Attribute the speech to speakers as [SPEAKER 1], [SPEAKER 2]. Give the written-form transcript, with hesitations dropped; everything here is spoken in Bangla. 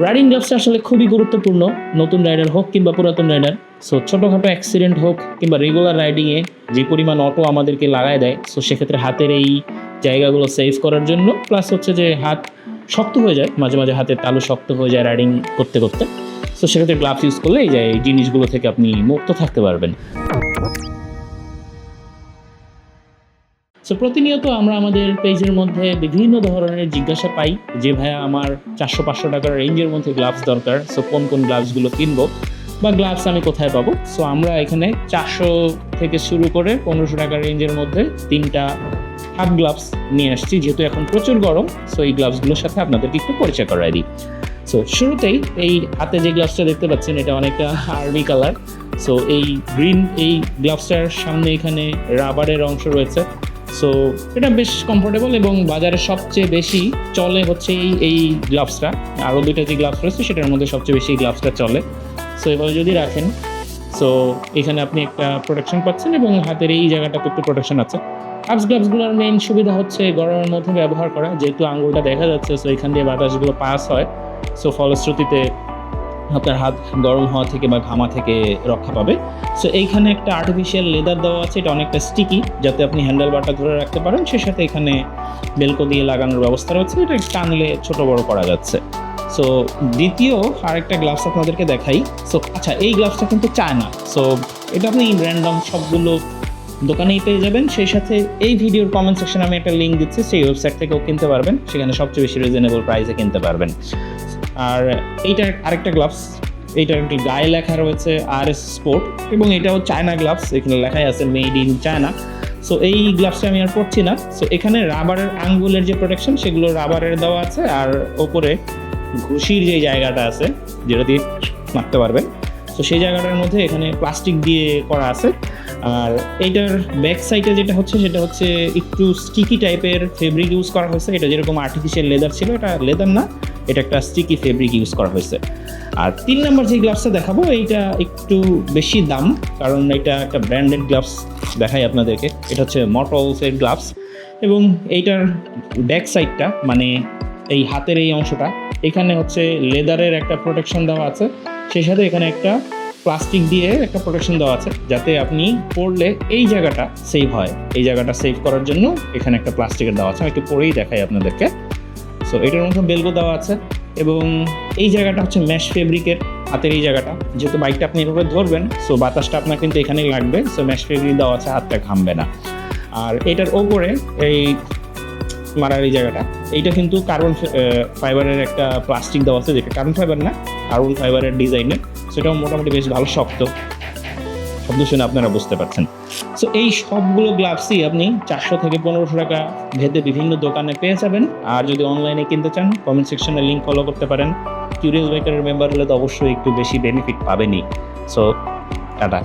[SPEAKER 1] রাইডিং গ্লাভসটা আসলে খুবই গুরুত্বপূর্ণ, নতুন রাইডার হোক কিংবা পুরাতন রাইডার। সো ছোটোখাটো অ্যাক্সিডেন্ট হোক কিংবা রেগুলার রাইডিংয়ে যে পরিমাণ অটো আমাদেরকে লাগায় দেয়, সো সেক্ষেত্রে হাতের এই জায়গাগুলো সেভ করার জন্য, প্লাস হচ্ছে যে হাত শক্ত হয়ে যায়, মাঝে মাঝে হাতের তালু শক্ত হয়ে যায় রাইডিং করতে করতে। সো সেক্ষেত্রে গ্লাভস ইউজ করলে এই জিনিসগুলো থেকে আপনি মুক্ত থাকতে পারবেন। সো প্রতিনিয়ত আমরা আমাদের পেজের মধ্যে বিভিন্ন ধরনের জিজ্ঞাসা পাই যে ভাইয়া আমার 400-500 টাকার রেঞ্জের মধ্যে গ্লাভস দরকার, সো কোন কোন গ্লাভসগুলো কিনবো বা গ্লাভস আমি কোথায় পাবো। সো আমরা এখানে 400 থেকে শুরু করে 1500 টাকার রেঞ্জের মধ্যে 3টা হাফ গ্লাভস নিয়ে আসছি, যেহেতু এখন প্রচুর গরম। সো এই গ্লাভসগুলোর সাথে আপনাদেরকে একটু পরিচয় করাই দিই। সো শুরুতেই এই হাতে যে গ্লাভসটা দেখতে পাচ্ছেন, এটা অনেকটা আর্মি কালার। সো এই গ্রিন এই গ্লাভসটার সামনে এখানে রাবারের অংশ রয়েছে। সো এটা বেশ কমফোর্টেবল এবং বাজারে সবচেয়ে বেশি চলে হচ্ছে এই গ্লাভসটা। আরও 2টা যে গ্লাভস রয়েছে সেটার মধ্যে সবচেয়ে বেশি এই গ্লাভসটা চলে। সো এভাবে যদি রাখেন, সো এখানে আপনি একটা প্রোটেকশন পাচ্ছেন এবং হাতের এই জায়গাটাতে একটু প্রোটেকশন আছে। হাফ গ্লাভসগুলোর মেইন সুবিধা হচ্ছে গরমের মধ্যে ব্যবহার করা, যেহেতু আঙুলটা দেখা যাচ্ছে, সো এখান দিয়ে বাতাসগুলো পাস হয়। সো ফলশ্রুতিতে আপনার হাত গরম হওয়া থেকে বা ঘামা থেকে রক্ষা পাবে। সো এইখানে একটা আর্টিফিশিয়াল লেদার দেওয়া আছে, এটা অনেকটা স্টিকি, যাতে আপনি হ্যান্ডেল বারটা ধরে রাখতে পারেন। সে সাথে এখানে বেলকো দিয়ে লাগানোর ব্যবস্থা রয়েছে, এটা টানলে ছোটো বড় করা যাচ্ছে। সো দ্বিতীয় আরেকটা গ্লাভস আপনাদেরকে দেখাই। সো আচ্ছা, এই গ্লাভসটা কিন্তু চায়না। সো এটা আপনি র্যান্ডম সবগুলো দোকানেই পেয়ে যাবেন। সেই সাথে এই ভিডিওর কমেন্ট সেকশনে আমি একটা লিঙ্ক দিচ্ছি, সেই ওয়েবসাইট থেকেও কিনতে পারবেন, সেখানে সবচেয়ে বেশি রিজনেবল প্রাইসে কিনতে পারবেন। আর এইটার আরেকটা গ্লাভস, এইটার একটি গায়ে লেখা রয়েছে RS স্পোর্ট, এবং এটাও চায়না গ্লাভস, এখানে লেখাই আছে মেড ইন চায়না। সো এই গ্লাভসটা আমি আর পরছি না। সো এখানে রাবারের আঙ্গুলের যে প্রোটেকশন সেগুলো রাবারের দেওয়া আছে, আর ওপরে ঘুষির যে জায়গাটা আছে যেটা দিয়ে মারতে পারবেন, তো সেই জায়গাটার মধ্যে এখানে প্লাস্টিক দিয়ে করা আছে। আর এইটার ব্যাক সাইডে যেটা হচ্ছে সেটা হচ্ছে একটু স্টিকি টাইপের ফেব্রিক ইউজ করা হয়েছে। এটা যেরকম আর্টিফিশিয়াল লেদার ছিল, এটা লেদার না, এটা একটা স্টিকি ফেব্রিক ইউজ করা হয়েছে। আর 3 নম্বর যে গ্লাভসটা দেখাবো, এইটা একটু বেশি দাম, কারণ এটা একটা ব্র্যান্ডেড গ্লাভস দেখাই আপনাদেরকে। এটা হচ্ছে মটলসের গ্লাভস, এবং এইটার ব্যাক সাইডটা মানে এই হাতের এই অংশটা, এখানে হচ্ছে লেদারের একটা প্রোটেকশন দেওয়া আছে, সেই সাথে এখানে একটা প্লাস্টিক দিয়ে একটা প্রোটেকশন দেওয়া আছে, যাতে আপনি পরলে এই জায়গাটা সেভ হয়। এই জায়গাটা সেভ করার জন্য এখানে একটা প্লাস্টিকের দেওয়া আছে, আমি একটু পরেই দেখাই আপনাদেরকে। সো এটার মধ্যে বেলকো দেওয়া আছে, এবং এই জায়গাটা হচ্ছে ম্যাশ ফেব্রিকের, হাতের এই জায়গাটা, যেহেতু বাইকটা আপনি এভাবে ধরবেন, সো বাতাসটা আপনার কিন্তু এখানেই লাগবে। সো ম্যাশ ফেব্রিক দেওয়া আছে, হাতটা ঘামবে না। আর এটার ওপরে এই মারার এই জায়গাটা, এইটা কিন্তু কার্বন ফাইবারের একটা প্লাস্টিক দেওয়া আছে, যেটা কার্বন ফাইবার না, কার্বন ফাইবারের ডিজাইনের। সেটাও মোটামুটি বেশ ভালো শক্ত, শব্দ শুনে আপনারা বুঝতে পারছেন। সো এই সবগুলো গ্লাভসই আপনি 400 থেকে 1500 টাকা ভেদে বিভিন্ন দোকানে পেয়ে যাবেন। আর যদি অনলাইনে কিনতে চান, কমেন্ট সেকশনে লিঙ্ক ফলো করতে পারেন। কিউরিয়াস বাইকারের মেম্বার হলে তো অবশ্যই একটু বেশি বেনিফিট পাবেনই। So tata.